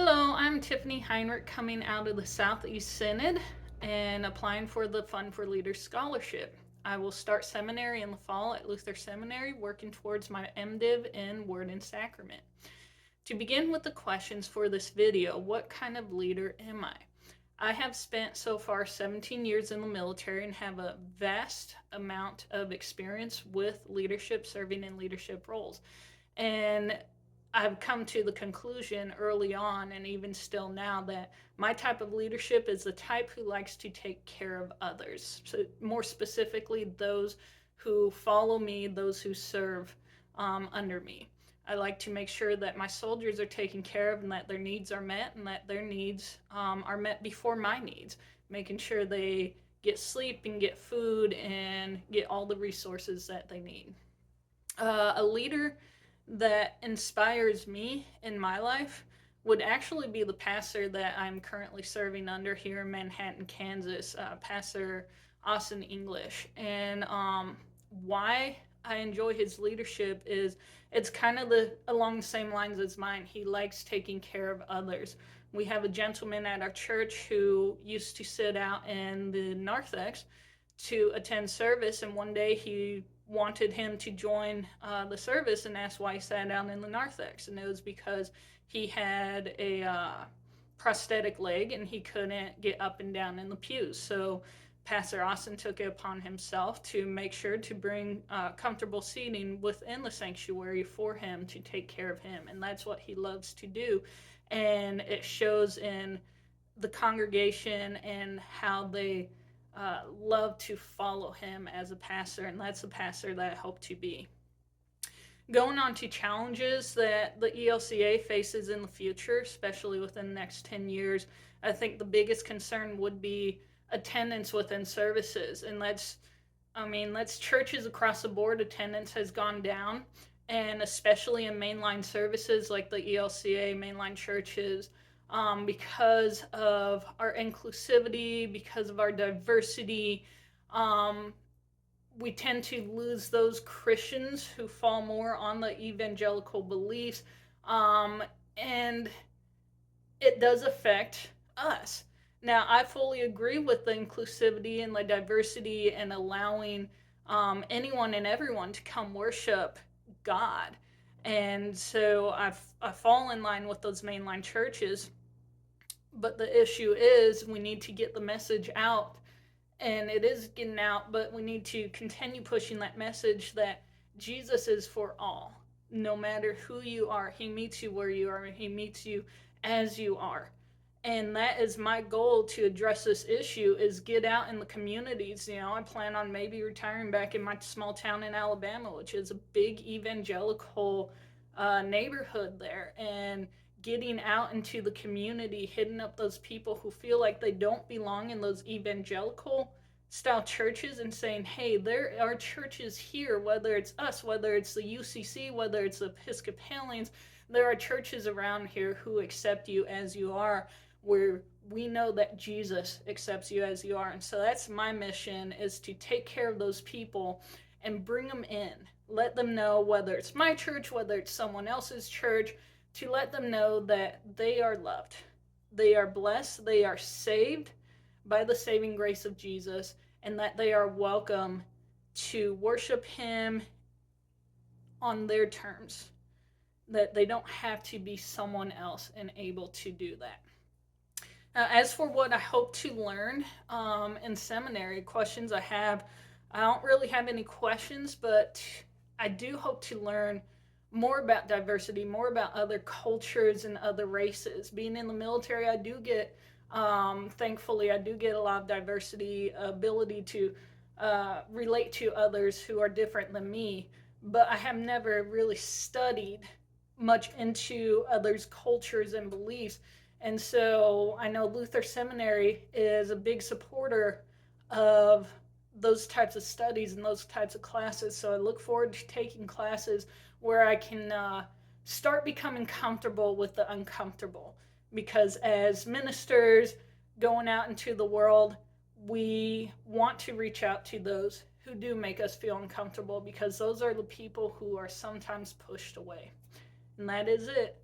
Hello, I'm Tiffany Heinrich coming out of the Southeast Synod and applying for the Fund for Leaders Scholarship. I will start seminary in the fall at Luther Seminary, working towards my MDiv in Word and Sacrament. To begin with the questions for this video, what kind of leader am I? I have spent so far 17 years in the military and have a vast amount of experience with leadership, serving in leadership roles. And I've come to the conclusion early on and even still now that my type of leadership is the type who likes to take care of others. So more specifically, those who follow me, those who serve under me. I like to make sure that my soldiers are taken care of and that their needs are met and that their needs are met before my needs, making sure they get sleep and get food and get all the resources that they need. A leader that inspires me in my life would actually be the pastor that I'm currently serving under here in Manhattan, Kansas, Pastor Austin English. And why I enjoy his leadership is it's kind of along the same lines as mine. He likes taking care of others. We have a gentleman at our church who used to sit out in the narthex to attend service, and one day he wanted him to join the service and asked why he sat down in the narthex, and it was because he had a prosthetic leg and he couldn't get up and down in the pews. So Pastor Austin took it upon himself to make sure to bring comfortable seating within the sanctuary for him to take care of him, and that's what he loves to do. And it shows in the congregation and how they love to follow him as a pastor, and that's the pastor that I hope to be. Going on to challenges that the ELCA faces in the future, especially within the next 10 years, I think the biggest concern would be attendance within services. And that's churches across the board, attendance has gone down, and especially in mainline services like the ELCA, mainline churches, because of our inclusivity, because of our diversity, we tend to lose those Christians who fall more on the evangelical beliefs, and it does affect us. Now, I fully agree with the inclusivity and the diversity and allowing anyone and everyone to come worship God. And so I fall in line with those mainline churches. But the issue is we need to get the message out, and it is getting out, but we need to continue pushing that message that Jesus is for all. No matter who you are, he meets you where you are, he meets you as you are. And that is my goal to address this issue, is get out in the communities. I plan on maybe retiring back in my small town in Alabama, which is a big evangelical neighborhood there, and getting out into the community, hitting up those people who feel like they don't belong in those evangelical style churches and saying, hey, there are churches here, whether it's us, whether it's the UCC, whether it's the Episcopalians, there are churches around here who accept you as you are, where we know that Jesus accepts you as you are. And so that's my mission, is to take care of those people and bring them in. Let them know, whether it's my church, whether it's someone else's church, to let them know that they are loved, they are blessed, they are saved by the saving grace of Jesus, and that they are welcome to worship him on their terms, that they don't have to be someone else and able to do that. As for what I hope to learn in seminary, questions I don't really have any questions, but I do hope to learn more about diversity, more about other cultures and other races. Being in the military, I do get, thankfully, I do get a lot of diversity, ability to relate to others who are different than me, but I have never really studied much into others' cultures and beliefs. And so I know Luther Seminary is a big supporter of those types of studies and those types of classes. So I look forward to taking classes where I can start becoming comfortable with the uncomfortable. Because as ministers going out into the world, we want to reach out to those who do make us feel uncomfortable, because those are the people who are sometimes pushed away. And that is it.